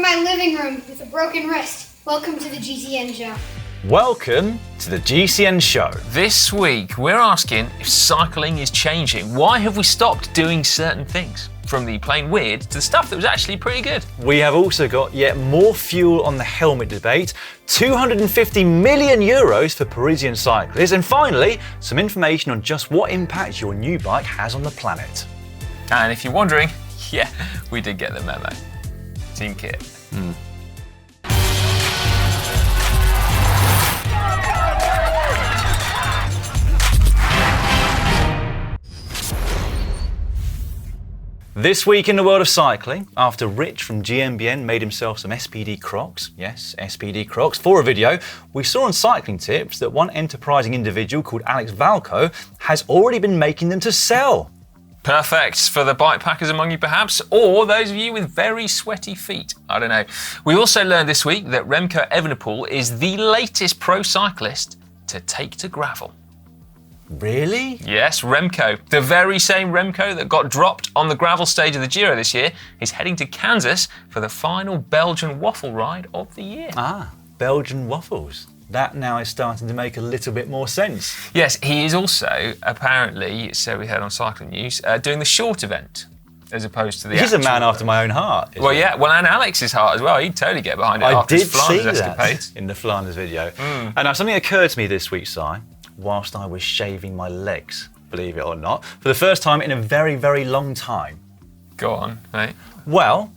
my living room with a broken wrist. Welcome to the GCN show. Welcome to the GCN show. This week, we're asking if cycling is changing. Why have we stopped doing certain things? From the plain weird to the stuff that was actually pretty good. We have also got yet more fuel on the helmet debate, 250 million euros for Parisian cyclists, and finally, some information on just what impact your new bike has on the planet. And if you're wondering, yeah, we did get the memo. Team kit. This week in the world of cycling, after Rich from GNBN made himself some SPD crocs, yes, SPD crocs, for a video, we saw on Cycling Tips that one enterprising individual called Alex Valco has already been making them to sell. Perfect for the bike packers among you perhaps, or those of you with very sweaty feet. I don't know. We also learned this week that Remco Evenepoel is the latest pro cyclist to take to gravel. Really? Yes, Remco, the very same Remco that got dropped on the gravel stage of the Giro this year, is heading to Kansas for the final Belgian waffle ride of the year. Ah, Belgian waffles. That now is starting to make a little bit more sense. Yes, he is also, apparently, so we heard on Cycling News, doing the short event as opposed to the He's a man after my own heart. Well, yeah, well, and Alex's heart as well. He'd totally get behind it after his Flanders escapades. In the Flanders video. And now something occurred to me this week, Si, whilst I was shaving my legs, believe it or not, for the first time in a very, very long time. Go on, mate. Well,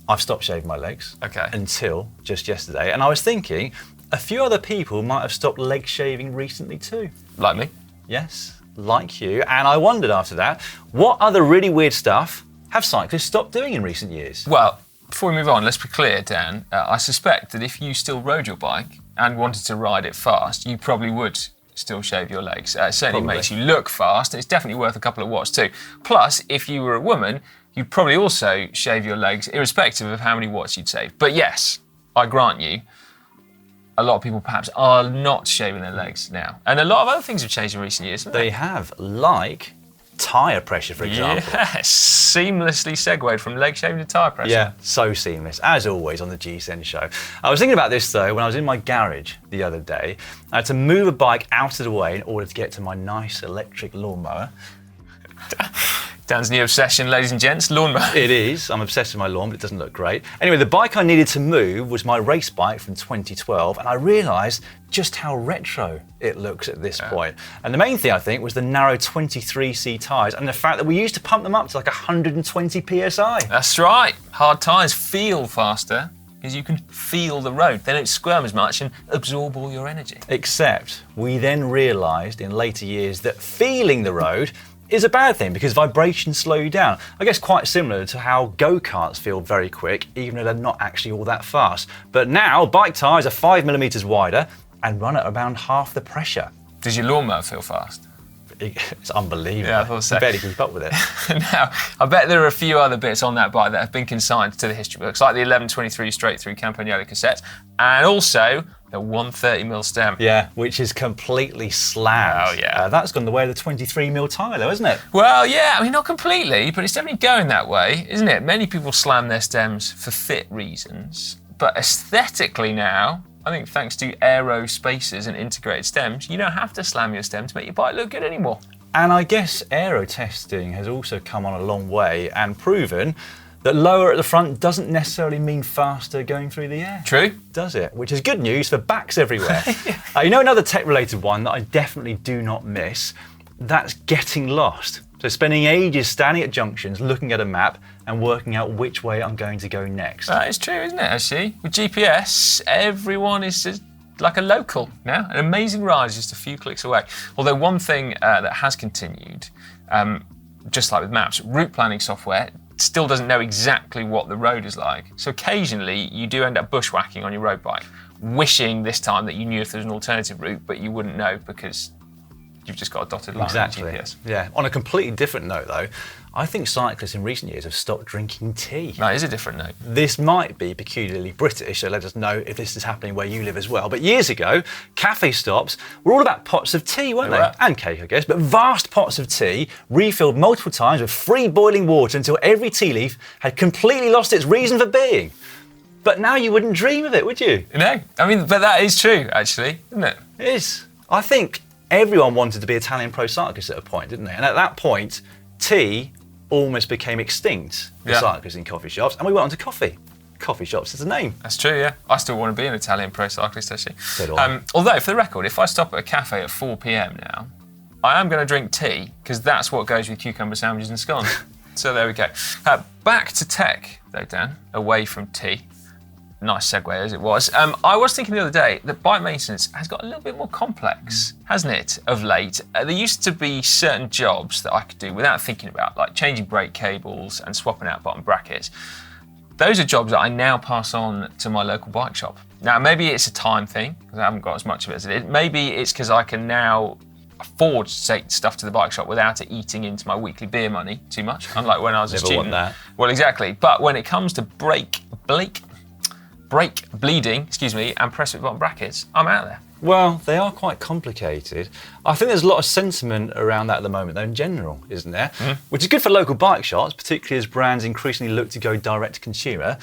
I've stopped shaving my legs until just yesterday, and I was thinking a few other people might have stopped leg shaving recently too. Like me? Yes, like you. And I wondered after that, what other really weird stuff have cyclists stopped doing in recent years? Well, before we move on, let's be clear, Dan. I suspect that if you still rode your bike and wanted to ride it fast, you probably would still shave your legs. It certainly makes you look fast, and it's definitely worth a couple of watts too. Plus, if you were a woman, you'd probably also shave your legs, irrespective of how many watts you'd save. But yes, I grant you, a lot of people perhaps are not shaving their legs now. And a lot of other things have changed in recent years, haven't they? They have, like tyre pressure, for example. Yes, seamlessly segued from leg shaving to tyre pressure. Yeah, so seamless, as always on the GCN show. I was thinking about this though when I was in my garage the other day. I had to move a bike out of the way in order to get to my nice electric lawnmower. Dan's new obsession, ladies and gents, lawnmower. It is. I'm obsessed with my lawn, but it doesn't look great. Anyway, the bike I needed to move was my race bike from 2012, and I realised just how retro it looks at this point. And the main thing, I think, was the narrow 23C tyres and the fact that we used to pump them up to like 120 PSI. That's right. Hard tyres feel faster because you can feel the road. They don't squirm as much and absorb all your energy. Except we then realised in later years that feeling the road is a bad thing because vibrations slow you down. I guess quite similar to how go-karts feel very quick, even though they're not actually all that fast. But now, bike tyres are 5mm wider and run at around half the pressure. Does your lawnmower feel fast? It's unbelievable. Yeah, I thought so. You barely keep up with it. Now, I bet there are a few other bits on that bike that have been consigned to the history books, like the 1123 straight-through Campagnolo cassette, and also the 130mm stem. Yeah, which is completely slammed. Oh, yeah. That's gone the way of the 23mm tyre, though, isn't it? Well, yeah, I mean, not completely, but it's definitely going that way, isn't it? Many people slam their stems for fit reasons, but aesthetically now, I think thanks to aero spacers and integrated stems, you don't have to slam your stem to make your bike look good anymore. And I guess aero testing has also come on a long way and proven that lower at the front doesn't necessarily mean faster going through the air. True. Does it? Which is good news for backs everywhere. You know another tech-related one that I definitely do not miss? That's getting lost. So spending ages standing at junctions, looking at a map and working out which way I'm going to go next. That is true, isn't it, actually? With GPS, everyone is just like a local now. An amazing ride is just a few clicks away. Although one thing that has continued, just like with maps, route planning software still doesn't know exactly what the road is like. So occasionally you do end up bushwhacking on your road bike, wishing this time that you knew if there was an alternative route, but you wouldn't know because you've just got a dotted line on GPS. Yeah. On a completely different note though, I think cyclists in recent years have stopped drinking tea. That is a different note. This might be peculiarly British, so let us know if this is happening where you live as well. But years ago, cafe stops were all about pots of tea, weren't they? And cake, I guess, but vast pots of tea, refilled multiple times with free boiling water until every tea leaf had completely lost its reason for being. But now you wouldn't dream of it, would you? No, I mean, but that is true, actually, isn't it? It is. I think everyone wanted to be Italian pro cyclists at a point, didn't they? And at that point, tea almost became extinct for cyclists in coffee shops, and we went on to coffee. Coffee shops is the name. That's true, yeah. I still want to be an Italian pro cyclist, actually. So do I. Although, for the record, if I stop at a cafe at 4 p.m. now, I am going to drink tea, because that's what goes with cucumber sandwiches and scones. So there we go. Back to tech, though, Dan, away from tea. Nice segue as it was. I was thinking the other day that bike maintenance has got a little bit more complex, hasn't it, of late? There used to be certain jobs that I could do without thinking about, like changing brake cables and swapping out bottom brackets. Those are jobs that I now pass on to my local bike shop. Now, maybe it's a time thing, because I haven't got as much of it as I did. Maybe it's because I can now afford to take stuff to the bike shop without it eating into my weekly beer money too much, unlike when I was a student. Want that. Well, exactly. But when it comes to brake bleeding, and press fit bottom brackets, I'm out there. Well, they are quite complicated. I think there's a lot of sentiment around that at the moment, though, in general, isn't there? Which is good for local bike shops, particularly as brands increasingly look to go direct to consumer.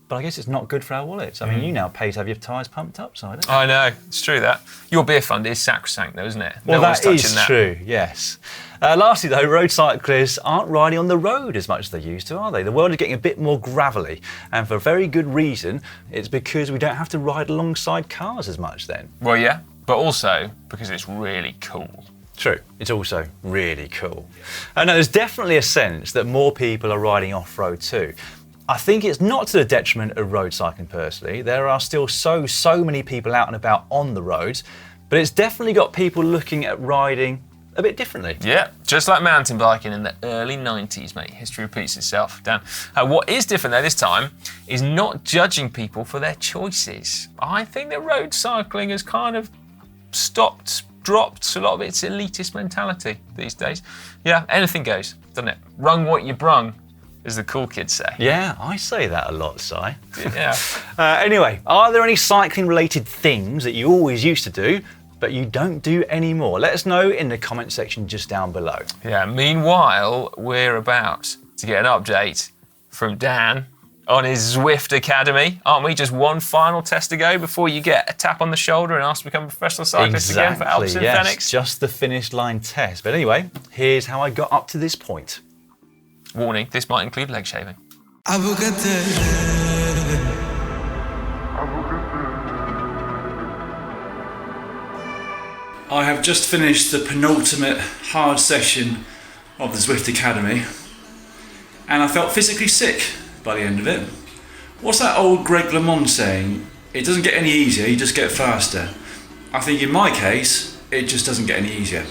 But I guess it's not good for our wallets. I mean, you now pay to have your tyres pumped up, so I don't know. I know, it's true that. Your beer fund is sacrosanct, though, isn't it? Well, that is true, yes. Lastly, though, road cyclists aren't riding on the road as much as they used to, are they? The world is getting a bit more gravelly, and for a very good reason. It's because we don't have to ride alongside cars as much then. Well, yeah, but also because it's really cool. True, it's also really cool. And there's definitely a sense that more people are riding off-road too. I think it's not to the detriment of road cycling personally. There are still so many people out and about on the roads, but it's definitely got people looking at riding a bit differently. Yeah, just like mountain biking in the early 90s, mate. History repeats itself. Dan, what is different though this time is not judging people for their choices. I think that road cycling has kind of dropped a lot of its elitist mentality these days. Yeah, anything goes, doesn't it? Rung what you brung, as the cool kids say. Yeah, I say that a lot, Si. Yeah. Anyway, are there any cycling-related things that you always used to do, but you don't do anymore? Let us know in the comment section just down below. Yeah, meanwhile, we're about to get an update from Dan on his Zwift Academy. Aren't we? Just one final test to go before you get a tap on the shoulder and asked to become a professional cyclist again for Alps and Fenix? Just the finish line test. But anyway, here's how I got up to this point. Warning, this might include leg shaving. I have just finished the penultimate hard session of the Zwift Academy, and I felt physically sick by the end of it. What's that old Greg LeMond saying? It doesn't get any easier, you just get faster. I think in my case, it just doesn't get any easier.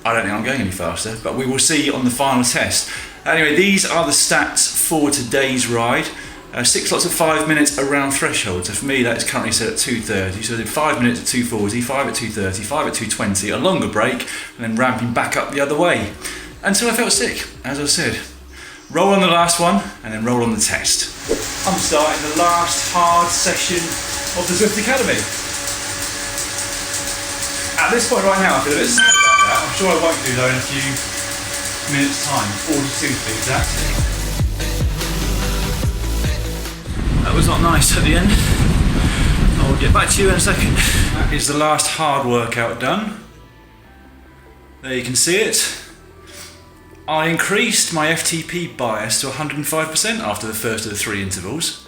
I don't think I'm going any faster, but we will see on the final test. Anyway, these are the stats for today's ride. 6 lots of 5 minutes around threshold. So for me, that is currently set at 2:30. So I did 5 minutes at 2:40, 5 at 2:30, 5 at 2:20, a longer break, and then ramping back up the other way. Until I felt sick, as I said. Roll on the last one, and then roll on the test. I'm starting the last hard session of the Zwift Academy. At this point right now, I feel a bit sad about that. I'm sure I won't do though in a few minutes time, 42 to be exact. That was not nice at the end. I will get back to you in a second. That is the last hard workout done. There you can see it. I increased my FTP bias to 105% after the first of the 3 intervals,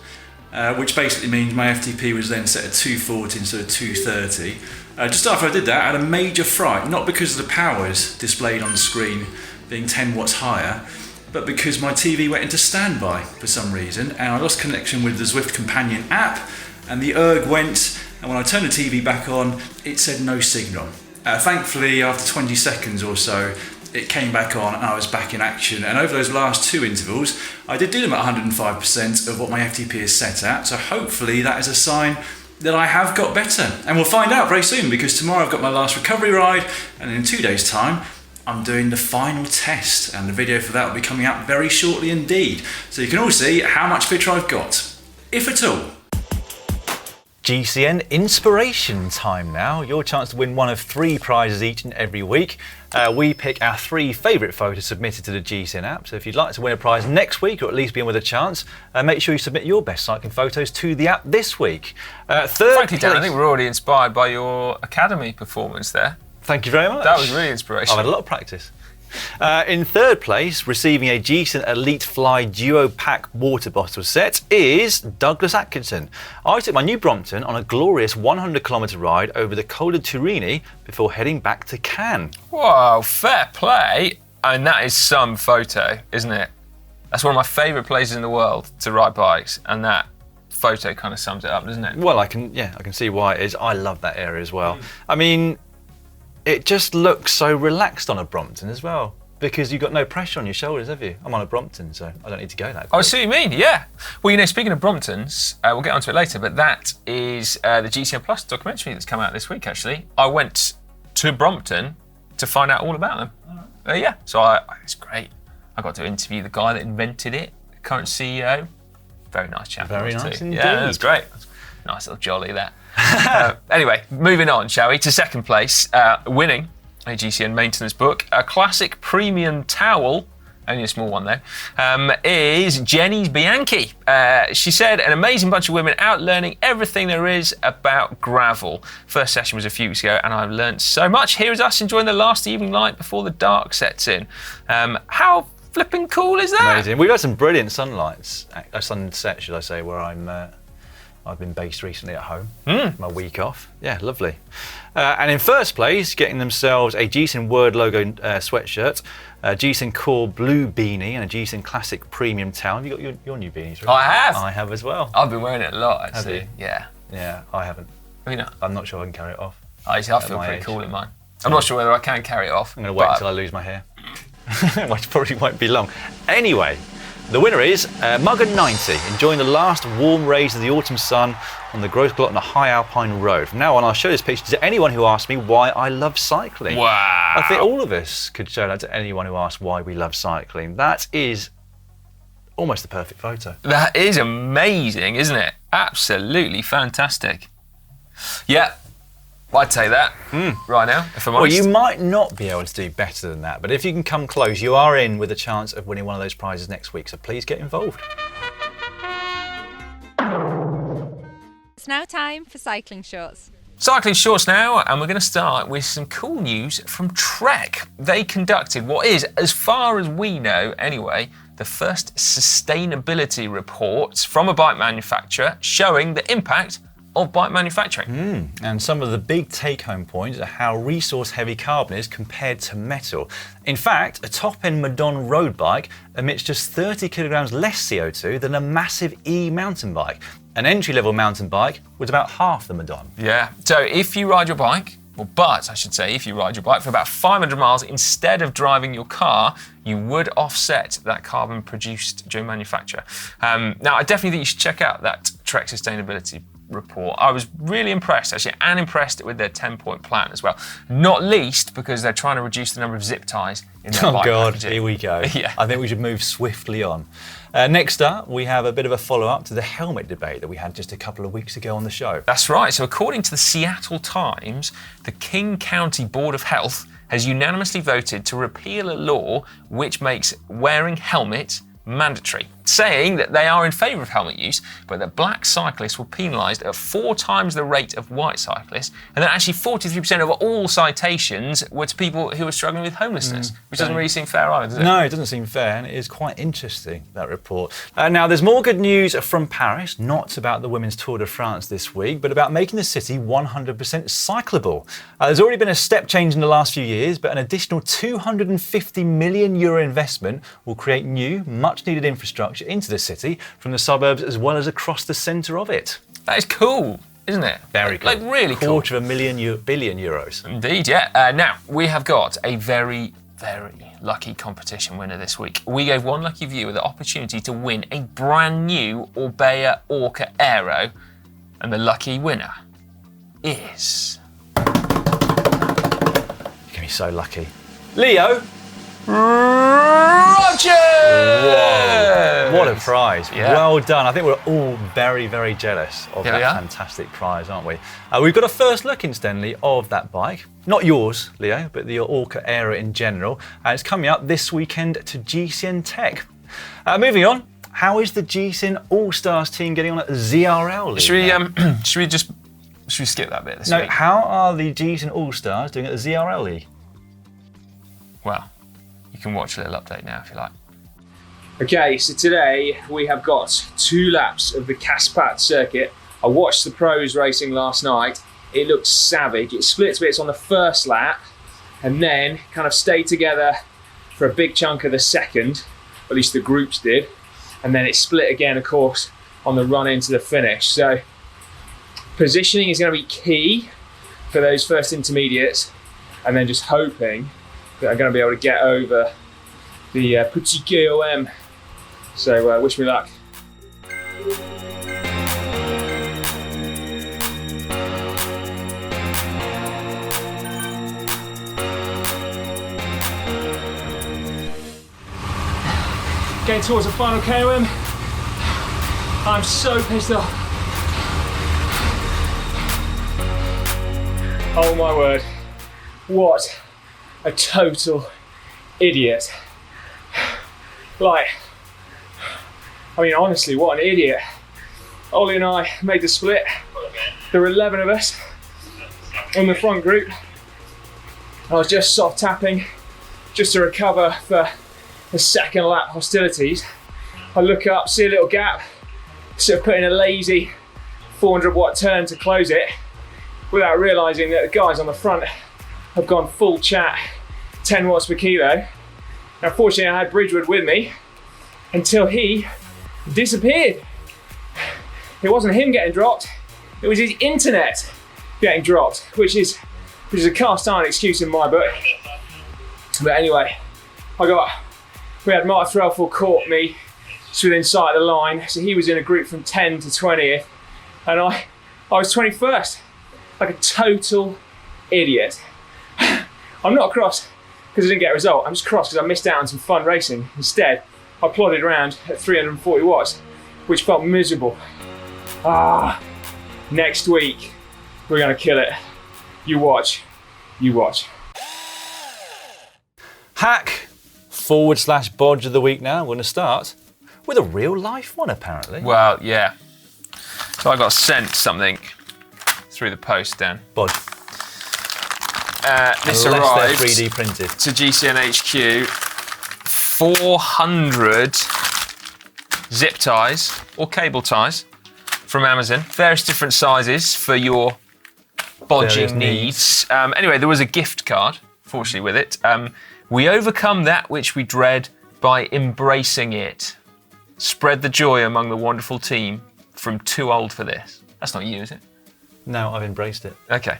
which basically means my FTP was then set at 240 instead of 230. Just after I did that, I had a major fright, not because of the powers displayed on the screen being 10 watts higher, but because my TV went into standby for some reason, and I lost connection with the Zwift Companion app, and the erg went, and when I turned the TV back on, it said no signal. Thankfully, after 20 seconds or so, it came back on and I was back in action. And over those last 2 intervals, I did do them at 105% of what my FTP is set at, so hopefully that is a sign that I have got better. And we'll find out very soon, because tomorrow I've got my last recovery ride, and in 2 days' time, I'm doing the final test, and the video for that will be coming out very shortly indeed. So you can all see how much fitter I've got, if at all. GCN Inspiration time now. Your chance to win one of 3 prizes each and every week. We pick our 3 favourite photos submitted to the GCN app. So if you'd like to win a prize next week, or at least be in with a chance, make sure you submit your best cycling photos to the app this week. Frankly, Dan, I think we're already inspired by your academy performance there. Thank you very much. That was really inspirational. I've had a lot of practice. In third place, receiving a GCN Elite Fly Duo Pack water bottle set, is Douglas Atkinson. I took my new Brompton on a glorious 100-kilometre ride over the Col de Turini before heading back to Cannes. Wow, fair play. And that is some photo, isn't it? That's one of my favourite places in the world to ride bikes, and that photo kind of sums it up, doesn't it? Well, I can see why it is. I love that area as well. I mean, it just looks so relaxed on a Brompton as well, because you've got no pressure on your shoulders, have you? I'm on a Brompton, so I don't need to go that quick. Oh, I see what you mean, yeah. Well, you know, speaking of Bromptons, we'll get onto it later, but that is the GCN Plus documentary that's come out this week, actually. I went to Brompton to find out all about them. Yeah, so it's great. I got to interview the guy that invented it, the current CEO. Very nice chap. Very nice indeed. Yeah, that's great. Nice little jolly there. Anyway, moving on, shall we, to second place, winning a GCN maintenance book, a classic premium towel, only a small one though, is JENNYSBIANCHI. She said, an amazing bunch of women out learning everything there is about gravel. First session was a few weeks ago and I've learned so much. Here is us enjoying the last evening light before the dark sets in. How flipping cool is that? Amazing. We've had some brilliant sunset, should I say, where I've been based recently at home, my week off. Yeah, lovely. And in first place, getting themselves a GCN Word logo sweatshirt, a GCN Core blue beanie, and a GCN Classic premium towel. Have you got your new beanies? Right? I have. I have as well. I've been wearing it a lot, actually. Have you? Yeah. Yeah, I haven't. I mean, I'm not sure I can carry it off. I feel pretty age. cool in mine. I'm not sure whether I can carry it off. I'm going to wait until I lose my hair, which probably won't be long. Anyway, the winner is Mugger90, enjoying the last warm rays of the autumn sun on the growth glot on a high alpine road. From now on, I'll show this picture to anyone who asks me why I love cycling. Wow. I think all of us could show that to anyone who asks why we love cycling. That is almost the perfect photo. That is amazing, isn't it? Absolutely fantastic. Yeah, I'd say that right now, if I'm honest. Well, you might not be able to do better than that, but if you can come close, you are in with a chance of winning one of those prizes next week, so please get involved. It's now time for cycling shorts. Cycling shorts now, and we're going to start with some cool news from Trek. They conducted what is, as far as we know anyway, the first sustainability report from a bike manufacturer showing the impact of bike manufacturing. And some of the big take-home points are how resource-heavy carbon is compared to metal. In fact, a top-end Madon road bike emits just 30 kilograms less CO2 than a massive e-mountain bike. An entry-level mountain bike was about half the Madon. Yeah, so if you ride your bike, if you ride your bike for about 500 miles instead of driving your car, you would offset that carbon produced during manufacture. Now, I definitely think you should check out that Trek sustainability report. I was really impressed, actually, and impressed with their 10-point plan as well. Not least because they're trying to reduce the number of zip ties in their bike packaging. Here we go. Yeah. I think we should move swiftly on. Next up, we have a bit of a follow-up to the helmet debate that we had just a couple of weeks ago on the show. That's right. So according to the Seattle Times, the King County Board of Health has unanimously voted to repeal a law which makes wearing helmet mandatory, saying that they are in favour of helmet use, but that black cyclists were penalised at 4 times the rate of white cyclists, and that actually 43% of all citations were to people who were struggling with homelessness, which doesn't really seem fair either, does it? No, it doesn't seem fair, and it is quite interesting, that report. Now, there's more good news from Paris, not about the Women's Tour de France this week, but about making the city 100% cyclable. There's already been a step change in the last few years, but an additional €250 million investment will create new, much-needed infrastructure into the city from the suburbs as well as across the centre of it. That is cool, isn't it? Very cool. Like, really cool. £250 billion. Indeed, yeah. Now, we have got a very, very lucky competition winner this week. We gave one lucky viewer the opportunity to win a brand new Orbea Orca Aero, and the lucky winner is... You're going to be so lucky. Leo Roger! Whoa, what a prize. Yeah. Well done. I think we're all very, very jealous of Here we that are. fantastic prize, aren't we? We've got a first look, incidentally, of that bike. Not yours, Leo, but the Orca Era in general. It's coming up this weekend to GCN Tech. Moving on, how is the GCN All-Stars team getting on at ZRL League? Should we skip that bit this No, week? how are the GCN All-Stars doing at the ZRL League? Well, you can watch a little update now if you like. Okay, so today we have got 2 laps of the Caspat circuit. I watched the pros racing last night. It looked savage. It split to bits on the first lap and then kind of stayed together for a big chunk of the second, at least the groups did. And then it split again, of course, on the run into the finish. So positioning is going to be key for those first intermediates, and then just hoping that I'm going to be able to get over the Petit KOM. So wish me luck. Getting towards the final KOM. I'm so pissed off. Oh my word. What a total idiot. Like, I mean, honestly, what an idiot. Ollie and I made the split. There were 11 of us in the front group. I was just soft tapping just to recover for the second lap hostilities. I look up, see a little gap, sort of put in a lazy 400 watt turn to close it without realizing that the guys on the front have gone full chat, 10 watts per kilo. Now, fortunately, I had Bridgewood with me until he disappeared. It wasn't him getting dropped, it was his internet getting dropped, which is a cast iron excuse in my book. But anyway, we had Mark Threlfall caught me just within sight of the line, so he was in a group from 10 to 20th, and I was 21st, like a total idiot. I'm not cross because I didn't get a result, I'm just cross because I missed out on some fun racing. Instead, I plodded around at 340 watts, which felt miserable. Next week, we're gonna kill it. You watch, you watch. Hack / Bodge of the week now. We're going to start with a real life one, apparently. Well, yeah. So I got sent something through the post, Dan. Bodge. This Unless they're arrived 3D printed. to GCN HQ. 400 zip ties or cable ties from Amazon. Various different sizes for your bodging needs. Anyway, there was a gift card, fortunately, with it. We overcome that which we dread by embracing it. Spread the joy among the wonderful team from Too Old for This. That's not you, is it? No, I've embraced it. Okay.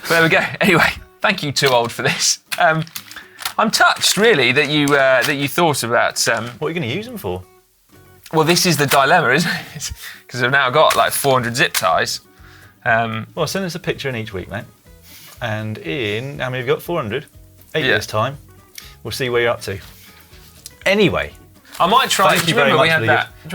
Well, there we go. Anyway, thank you, Too Old for This. I'm touched, really, that you thought about. What are you going to use them for? Well, this is the dilemma, isn't it? Because I've now got like 400 zip ties. Well, send us a picture in each week, mate. And in, how many have you got? 400? 8 years' time. We'll see where you're up to. Anyway. I might try. Thank you very much. I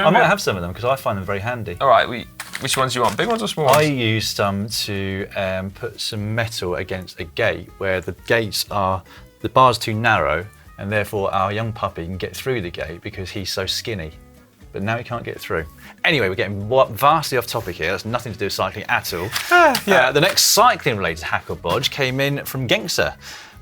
might have. have some of them because I find them very handy. All right. Which ones do you want? Big ones or small ones? I use some to put some metal against a gate where the bar's too narrow, and therefore our young puppy can get through the gate because he's so skinny. But now he can't get through. Anyway, we're getting vastly off topic here. That's nothing to do with cycling at all. The next cycling-related hack or bodge came in from Gangster.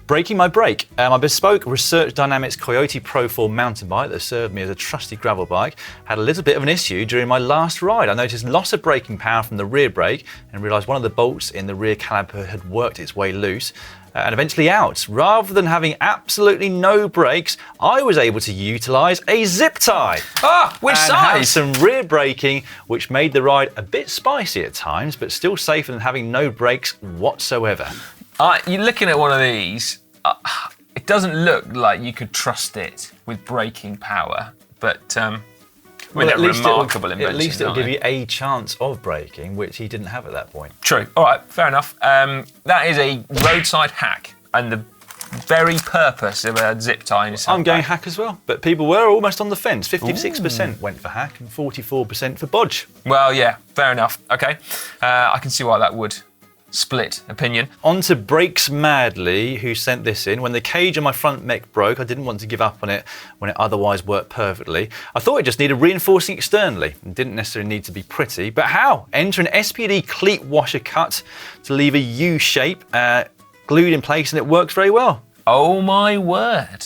Breaking my brake. My bespoke Research Dynamics Coyote Pro 4 mountain bike that served me as a trusty gravel bike had a little bit of an issue during my last ride. I noticed loss of braking power from the rear brake and realised one of the bolts in the rear caliper had worked its way loose and eventually out. Rather than having absolutely no brakes, I was able to utilise a zip tie. Which and size? have some rear braking, which made the ride a bit spicy at times, but still safer than having no brakes whatsoever. You're looking at one of these. It doesn't look like you could trust it with braking power, but they're remarkable inventions. At least it'll aren't give they? you a chance of braking, which he didn't have at that point. True. All right, fair enough. That is a roadside hack, and the very purpose of a zip tie in a I'm going hack as well, but people were almost on the fence. 56% went for hack and 44% for bodge. Well, yeah, fair enough. Okay, I can see why that would split opinion. On to BRAKESMADLY, who sent this in. When the cage on my front mech broke, I didn't want to give up on it when it otherwise worked perfectly. I thought it just needed reinforcing externally. It didn't necessarily need to be pretty, but how? Enter an SPD cleat washer cut to leave a U shape glued in place, and it works very well. Oh my word.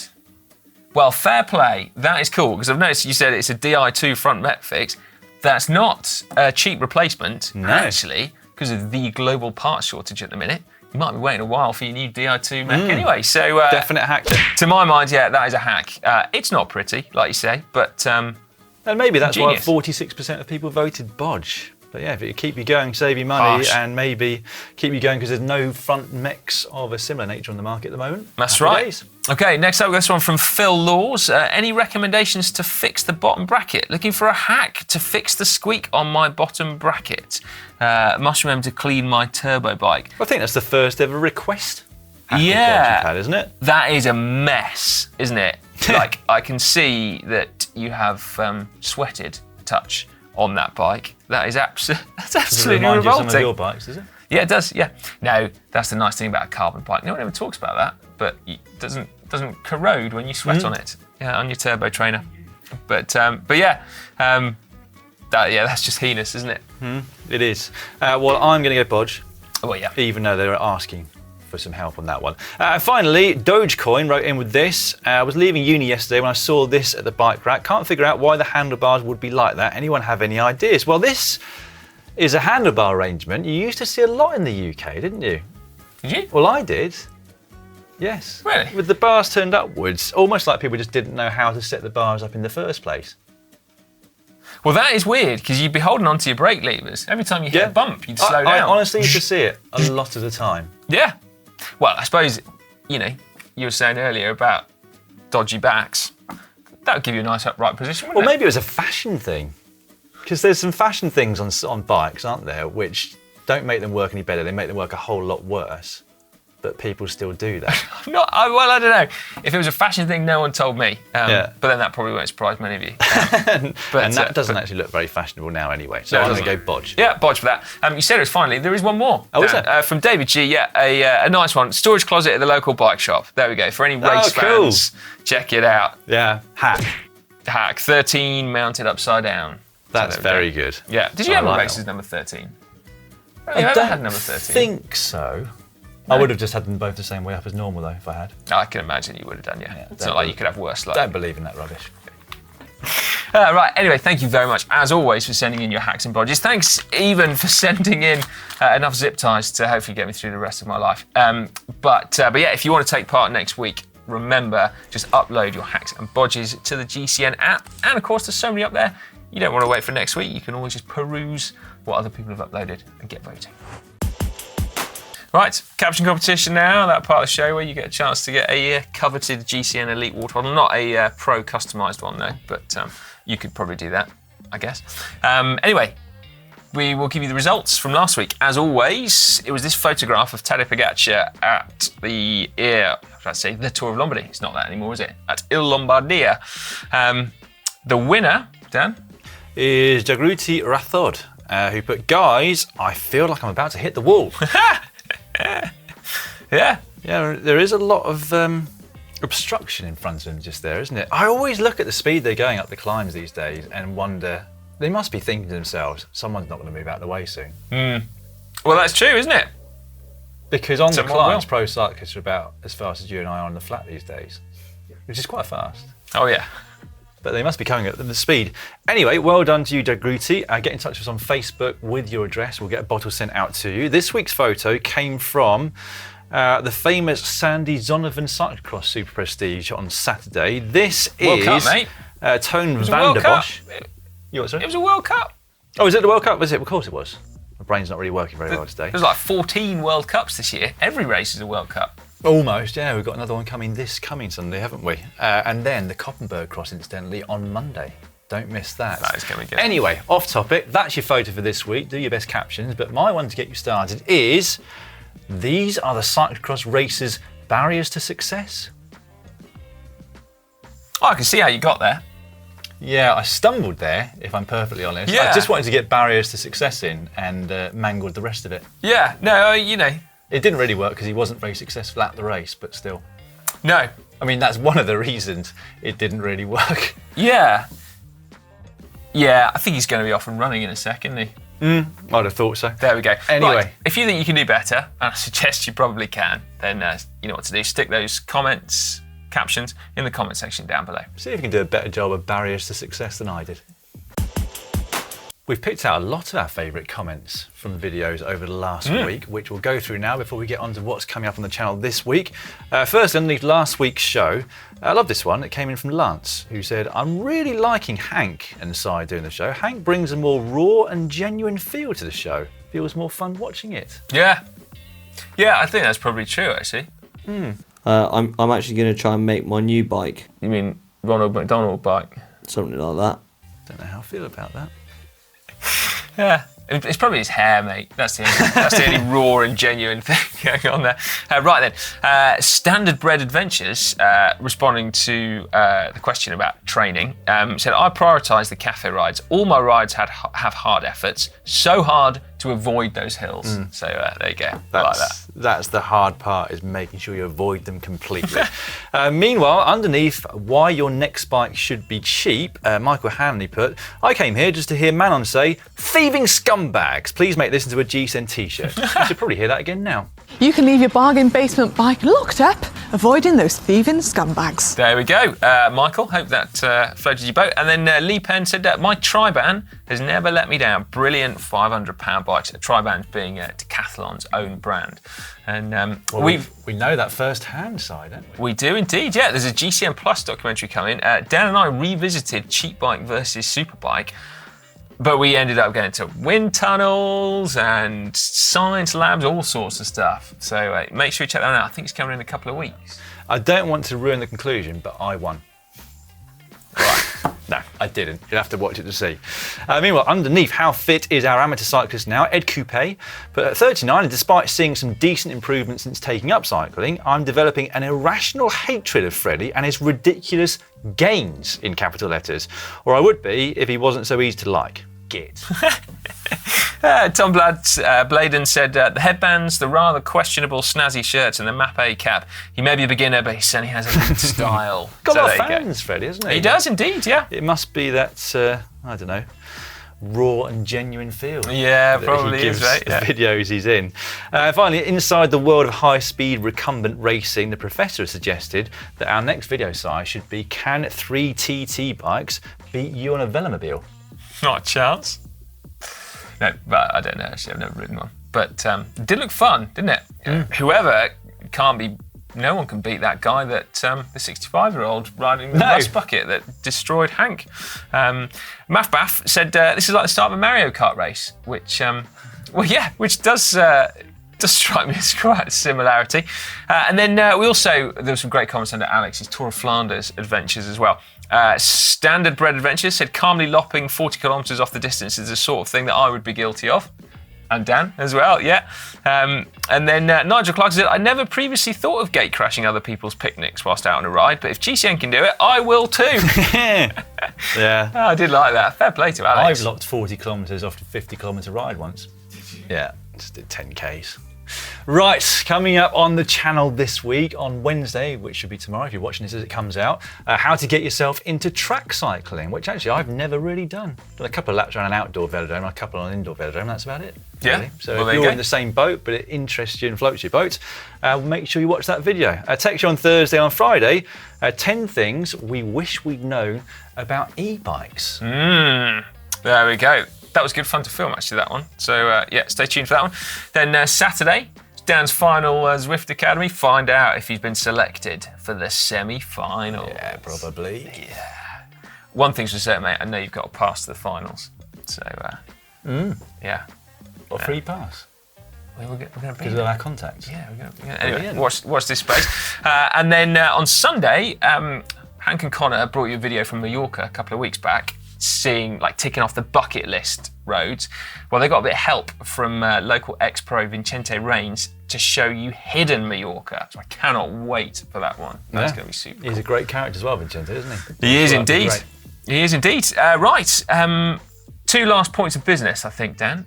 Well, fair play. That is cool, because I've noticed you said it's a DI2 front mech fix. That's not a cheap replacement, actually. Because of the global parts shortage at the minute, you might be waiting a while for your new DI2 mech anyway. So definite hack then. To my mind, yeah, that is a hack. It's not pretty, like you say, but and maybe that's genius. why 46% of people voted bodge. But yeah, if it keep you going, save you money, and maybe keep you going because there's no front mechs of a similar nature on the market at the moment. That's Happy right. days. Okay, next up, this one from Phil Laws. Any recommendations to fix the bottom bracket? Looking for a hack to fix the squeak on my bottom bracket. Must remember to clean my turbo bike. I think that's the first ever request. Hack Yeah, of bodge you've had, isn't it? That is a mess, isn't it? Like, I can see that you have sweated a touch on that bike. That's absolutely Does it remind you of some of your bikes, does it? Yeah, it does. Yeah. No, that's the nice thing about a carbon bike. No one ever talks about that, but it doesn't corrode when you sweat on it. Yeah, on your turbo trainer. But yeah, that's just heinous, isn't it? It is. Well, I'm going to go bodge. Oh, well, yeah. Even though they were asking for some help on that one. Finally, Dogecoin wrote in with this. I was leaving uni yesterday when I saw this at the bike rack. Can't figure out why the handlebars would be like that. Anyone have any ideas? Well, this is a handlebar arrangement you used to see a lot in the UK, didn't you? Did you? Well, I did. Yes. Really? With the bars turned upwards, almost like people just didn't know how to set the bars up in the first place. Well, that is weird because you'd be holding onto your brake levers. Every time you hit a bump, you'd slow down. I honestly used to see it a lot of the time. Yeah. Well, I suppose, you were saying earlier about dodgy backs. That would give you a nice upright position, wouldn't Well, it? maybe it was a fashion thing. Because there's some fashion things on bikes, aren't there, which don't make them work any better. They make them work a whole lot worse. But people still do that. Well, I don't know. If it was a fashion thing, no one told me. Yeah. But then that probably won't surprise many of you. And that doesn't actually look very fashionable now anyway. So I'm going to go bodge. Yeah, bodge for that. You said it was finally. There is one more. Oh, is it? From David G. Yeah, a nice one. Storage closet at the local bike shop. There we go. For any race cool. fans, check it out. Yeah, hack. Hack 13 mounted upside down. That's very good. Yeah. Did you ever like races that number 13? I You ever don't had number 13? think so. I would have just had them both the same way up as normal though, if I had. I can imagine you would have done, yeah. It's not like you could have worse luck. Don't believe in that rubbish. Right, anyway, thank you very much, as always, for sending in your hacks and bodges. Thanks, even, for sending in enough zip ties to hopefully get me through the rest of my life. But yeah, if you want to take part next week, remember, just upload your hacks and bodges to the GCN app. And, of course, there's so many up there. You don't want to wait for next week. You can always just peruse what other people have uploaded and get voting. Right, caption competition now, that part of the show where you get a chance to get a coveted GCN Elite water bottle. Not a pro customised one though, but you could probably do that, I guess. Anyway, we will give you the results from last week. As always, it was this photograph of Tadej Pogacar at the Tour of Lombardy. It's not that anymore, is it? At Il Lombardia. The winner, Dan? Is Jagruti Rathod, who put, guys, I feel like I'm about to hit the wall. Yeah. Yeah, there is a lot of obstruction in front of him just there, isn't it? I always look at the speed they're going up the climbs these days and wonder, they must be thinking to themselves, someone's not going to move out of the way soon. Well, that's true, isn't it? Because on the Someone climbs, will. pro cyclists are about as fast as you and I are on the flat these days, which is quite fast. Oh, yeah. But they must be coming at the speed. Anyway, well done to you, Jagruti. Get in touch with us on Facebook with your address. We'll get a bottle sent out to you. This week's photo came from the famous Sandy Zonnevan Cyclocross Super Prestige on Saturday. This World is Cup, mate. Tone was a van World der Cup. Bosch. You what, sorry? It was a World Cup. Oh, is it the World Cup? Was it? Of course it was. My brain's not really working very well today. There's like 14 World Cups this year. Every race is a World Cup. Almost, yeah. We've got another one coming Sunday, haven't we? And then the Koppenberg Cross, incidentally, on Monday. Don't miss that. That is going to be good. Anyway, off topic. That's your photo for this week. Do your best captions. But my one to get you started is, these are the cyclocross racers' barriers to success? Oh, I can see how you got there. Yeah, I stumbled there, if I'm perfectly honest. Yeah. I just wanted to get barriers to success in and mangled the rest of it. Yeah, no, you know. It didn't really work because he wasn't very successful at the race, but still. No. I mean, that's one of the reasons it didn't really work. Yeah. Yeah, I think he's going to be off and running in a second, isn't he? I'd have thought so. There we go. Anyway. Right, if you think you can do better, and I suggest you probably can, then you know what to do. Stick those comments, captions in the comment section down below. See if you can do a better job of barriers to success than I did. We've picked out a lot of our favourite comments from videos over the last week, which we'll go through now before we get on to what's coming up on the channel this week. First, underneath last week's show, I love this one. It came in from Lance, who said, I'm really liking Hank and Si doing the show. Hank brings a more raw and genuine feel to the show. Feels more fun watching it. Yeah. Yeah, I think that's probably true, actually. I'm actually going to try and make my new bike, You mean Ronald McDonald bike? something like that. Don't know how I feel about that. Yeah. It's probably his hair, mate. That's the only raw and genuine thing going on there. Right then, Standard Bread Adventures, responding to the question about training, said, I prioritise the cafe rides. All my rides have hard efforts, so hard to avoid those hills. So there you go. I like that. That's the hard part, is making sure you avoid them completely. Meanwhile, underneath why your next bike should be cheap, Michael Hanley put, I came here just to hear Manon say, thieving scumbags. Please make this into a GCN t-shirt. You should probably hear that again now. You can leave your bargain basement bike locked up, avoiding those thieving scumbags. There we go. Michael, hope that floated your boat. And then Lee Penn said, my Triban has never let me down. Brilliant £500 bikes. Triban being Decathlon's own brand. And We know that first-hand side, don't we? we do indeed, yeah. There's a GCN Plus documentary coming. Dan and I revisited Cheap Bike versus Superbike, but we ended up going to wind tunnels and science labs, all sorts of stuff. So make sure you check that one out. I think it's coming in a couple of weeks. I don't want to ruin the conclusion, but I won. Right. No, I didn't. You'll have to watch it to see. Meanwhile, underneath, how fit is our amateur cyclist now? Ed Coupe. But at 39, and despite seeing some decent improvements since taking up cycling, I'm developing an irrational hatred of Freddie and his ridiculous gains in capital letters. Or I would be if he wasn't so easy to like. Git. Tom Bladen said, the headbands, the rather questionable snazzy shirts and the Mapei cap. He may be a beginner, but he certainly has a good style. Got a lot of there you go. fans, Freddie, hasn't he? He does indeed, yeah. It must be that, I don't know, raw and genuine feel. Yeah, that probably he gives is, right? the Yeah. videos he's in. Finally, inside the world of high-speed recumbent racing, the professor has suggested that our next video size should be, can 3 TT bikes beat you on a Velomobile? Not a chance. No, but I don't know, actually. I've never ridden one. But it did look fun, didn't it? Whoever can't be... No one can beat that guy that the 65-year-old riding the rust bucket that destroyed Hank. Mafbaff said this is like the start of a Mario Kart race, which, which does strike me as quite a similarity. And then there were some great comments under Alex's Tour of Flanders adventures as well. Standard Bread Adventures said calmly lopping 40 kilometres off the distance is the sort of thing that I would be guilty of. And Dan as well, yeah. And then Nigel Clark said, I never previously thought of gate crashing other people's picnics whilst out on a ride, but if GCN can do it, I will too. Yeah. Oh, I did like that. Fair play to Alex. I've locked 40 kilometres off a 50-kilometre ride once. Yeah, just did 10Ks. Right, coming up on the channel this week on Wednesday, which should be tomorrow if you're watching this as it comes out, how to get yourself into track cycling, which actually I've never really done. Done a couple of laps around an outdoor velodrome, a couple on an indoor velodrome, that's about it. Yeah. Really. So Well, if you're in the same boat, but it interests you and floats your boat, make sure you watch that video. Text you on Thursday, on Friday, 10 things we wish we'd known about e-bikes. There we go. That was good fun to film, actually, that one. So, stay tuned for that one. Then Saturday, Dan's final Zwift Academy. Find out if he's been selected for the semi-final. Yeah, probably. Yeah. One thing's for certain, mate. I know you've got to pass the finals. So, yeah. Or free pass. We're going to be Because of our contacts. Yeah, we're going to. Anyway, Brilliant. watch this space. And then on Sunday, Hank and Connor brought you a video from Mallorca a couple of weeks back, ticking off the bucket list roads. Well, they got a bit of help from local ex-pro Vicente Reigns to show you hidden Mallorca. So I cannot wait for that one. That's going to be super cool. He's a great character as well, Vicente, isn't he? He is indeed. He is indeed. Right, 2 last points of business, I think, Dan.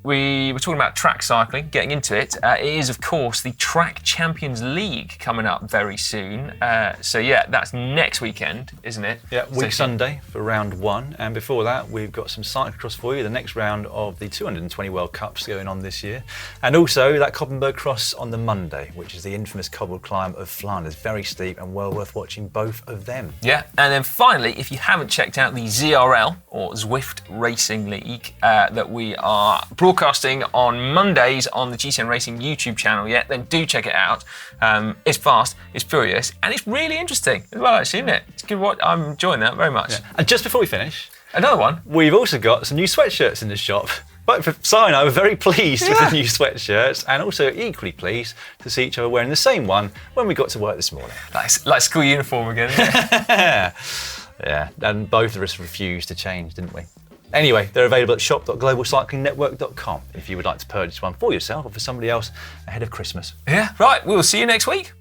We were talking about track cycling, getting into it. It is, of course, the Track Champions League coming up very soon. So, yeah, that's next weekend, isn't it? Yeah, week Sunday for round 1. And before that, we've got some cyclocross for you, the next round of the 220 World Cups going on this year. And also that Koppenberg Cross on the Monday, which is the infamous cobbled climb of Flanders. Very steep and well worth watching both of them. Yeah, and then finally, if you haven't checked out the ZRL, or Zwift Racing League, that we are broadcasting on Mondays on the GCN Racing YouTube channel yet, then do check it out. It's fast, it's furious, and it's really interesting as well, actually, isn't it? It's good. I'm enjoying that very much. Yeah. And just before we finish, another one. We've also got some new sweatshirts in the shop. But for Si and I were very pleased with the new sweatshirts, and also equally pleased to see each other wearing the same one when we got to work this morning. Like school uniform again, isn't it? Yeah, and both of us refused to change, didn't we? Anyway, they're available at shop.globalcyclingnetwork.com if you would like to purchase one for yourself or for somebody else ahead of Christmas. Yeah, right, we'll see you next week.